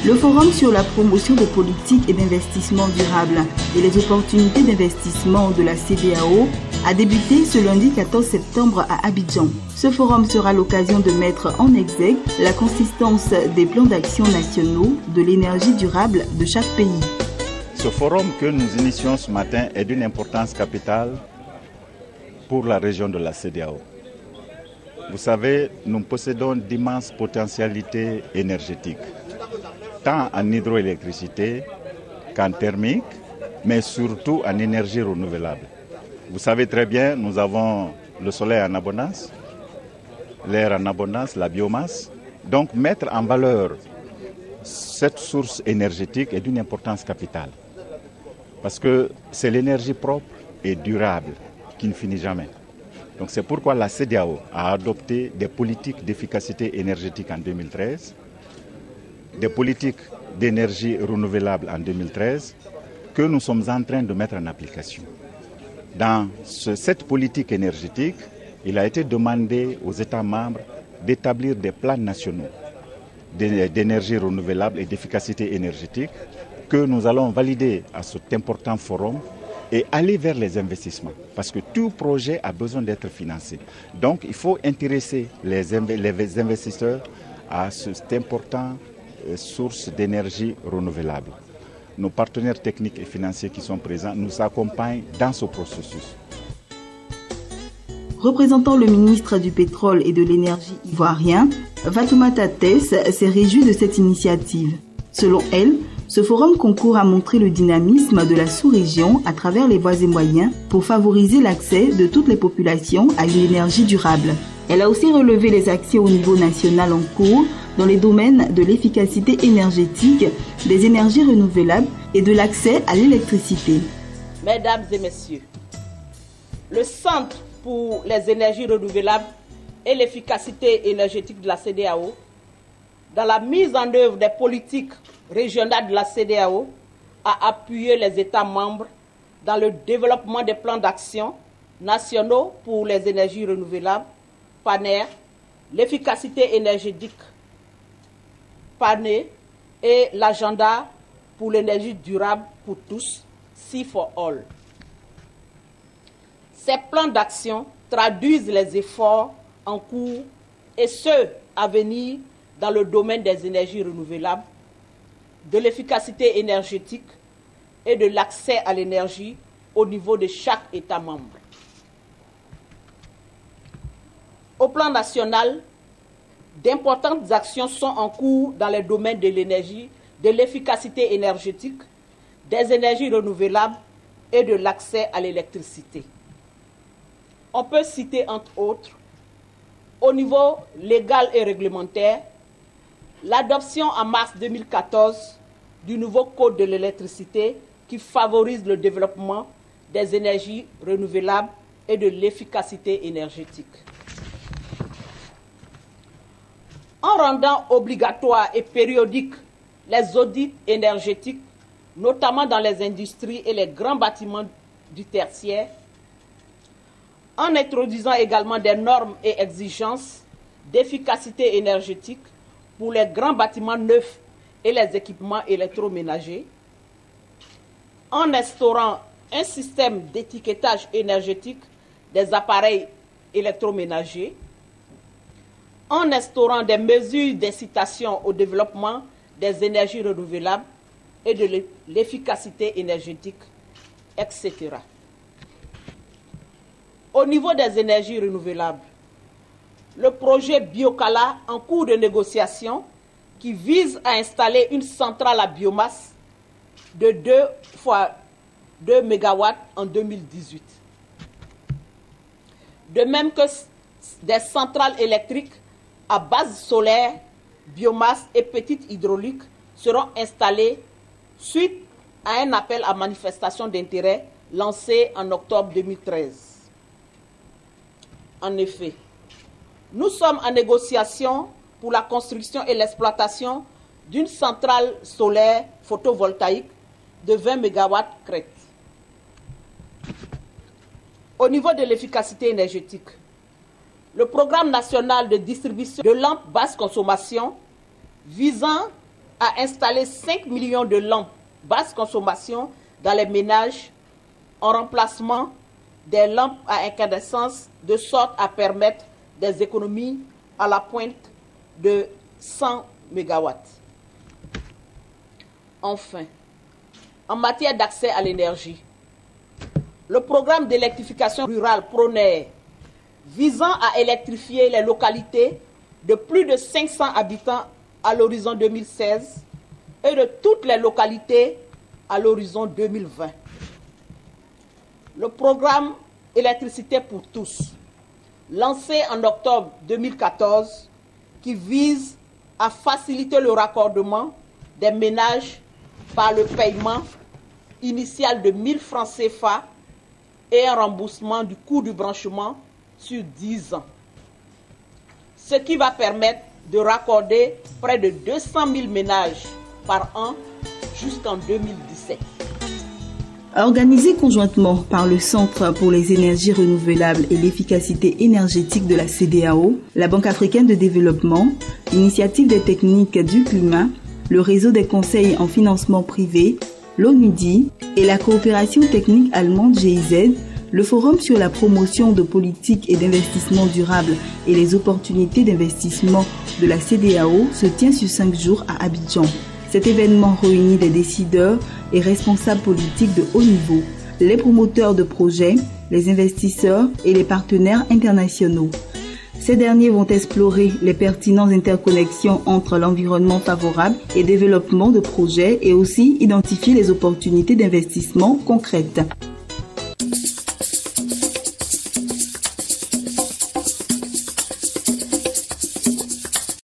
Le forum sur la promotion des politiques et d'investissement durable et les opportunités d'investissement de la CEDEAO a débuté ce lundi 14 septembre à Abidjan. Ce forum sera l'occasion de mettre en exergue la consistance des plans d'action nationaux de l'énergie durable de chaque pays. Ce forum que nous initions ce matin est d'une importance capitale pour la région de la CEDEAO. Vous savez, nous possédons d'immenses potentialités énergétiques, tant en hydroélectricité qu'en thermique, mais surtout en énergie renouvelable. Vous savez très bien, nous avons le soleil en abondance, l'air en abondance, la biomasse. Donc mettre en valeur cette source énergétique est d'une importance capitale. Parce que c'est l'énergie propre et durable qui ne finit jamais. Donc c'est pourquoi la CEDEAO a adopté des politiques d'efficacité énergétique en 2013, des politiques d'énergie renouvelable en 2013, que nous sommes en train de mettre en application. Dans cette politique énergétique, il a été demandé aux États membres d'établir des plans nationaux d'énergie renouvelable et d'efficacité énergétique que nous allons valider à cet important forum et aller vers les investissements. Parce que tout projet a besoin d'être financé. Donc il faut intéresser les investisseurs à cette importante source d'énergie renouvelable. Nos partenaires techniques et financiers qui sont présents nous accompagnent dans ce processus. Représentant le ministre du Pétrole et de l'Énergie ivoirien, Fatoumata Tess s'est réjouie de cette initiative. Selon elle, ce forum concourt à montrer le dynamisme de la sous-région à travers les voies et moyens pour favoriser l'accès de toutes les populations à une énergie durable. Elle a aussi relevé les accès au niveau national en cours dans les domaines de l'efficacité énergétique, des énergies renouvelables et de l'accès à l'électricité. Mesdames et messieurs, le Centre pour les énergies renouvelables et l'efficacité énergétique de la CEDEAO, dans la mise en œuvre des politiques régionales de la CEDEAO, a appuyé les États membres dans le développement des plans d'action nationaux pour les énergies renouvelables, PANER, l'efficacité énergétique, PANE, et l'agenda pour l'énergie durable pour tous, C for All. Ces plans d'action traduisent les efforts en cours et ceux à venir dans le domaine des énergies renouvelables, de l'efficacité énergétique et de l'accès à l'énergie au niveau de chaque État membre. Au plan national, d'importantes actions sont en cours dans les domaines de l'énergie, de l'efficacité énergétique, des énergies renouvelables et de l'accès à l'électricité. On peut citer entre autres, au niveau légal et réglementaire, l'adoption en mars 2014 du nouveau Code de l'électricité qui favorise le développement des énergies renouvelables et de l'efficacité énergétique. En rendant obligatoire et périodique les audits énergétiques, notamment dans les industries et les grands bâtiments du tertiaire, en introduisant également des normes et exigences d'efficacité énergétique pour les grands bâtiments neufs et les équipements électroménagers, en instaurant un système d'étiquetage énergétique des appareils électroménagers, en instaurant des mesures d'incitation au développement des énergies renouvelables et de l'efficacité énergétique, etc. Au niveau des énergies renouvelables, le projet Biokala en cours de négociation qui vise à installer une centrale à biomasse de 2 fois 2 MW en 2018. De même que des centrales électriques à base solaire, biomasse et petite hydraulique seront installées suite à un appel à manifestation d'intérêt lancé en octobre 2013. En effet, nous sommes en négociation pour la construction et l'exploitation d'une centrale solaire photovoltaïque de 20 MW crête. Au niveau de l'efficacité énergétique, le programme national de distribution de lampes basse consommation visant à installer 5 millions de lampes basse consommation dans les ménages en remplacement des lampes à incandescence, de sorte à permettre des économies à la pointe de 100 MW. Enfin, en matière d'accès à l'énergie, le programme d'électrification rurale PRONER, visant à électrifier les localités de plus de 500 habitants à l'horizon 2016 et de toutes les localités à l'horizon 2020. Le programme Électricité pour tous, lancé en octobre 2014, qui vise à faciliter le raccordement des ménages par le paiement initial de 1 000 francs CFA et un remboursement du coût du branchement sur 10 ans. Ce qui va permettre de raccorder près de 200 000 ménages par an jusqu'en 2017. Organisé conjointement par le Centre pour les énergies renouvelables et l'efficacité énergétique de la CEDEAO, la Banque africaine de développement, l'Initiative des techniques du climat, le réseau des conseils en financement privé, l'ONUDI et la coopération technique allemande GIZ, le Forum sur la promotion de politiques et d'investissement durable et les opportunités d'investissement de la CEDEAO se tient sur 5 jours à Abidjan. Cet événement réunit des décideurs et responsables politiques de haut niveau, les promoteurs de projets, les investisseurs et les partenaires internationaux. Ces derniers vont explorer les pertinentes interconnexions entre l'environnement favorable et développement de projets et aussi identifier les opportunités d'investissement concrètes.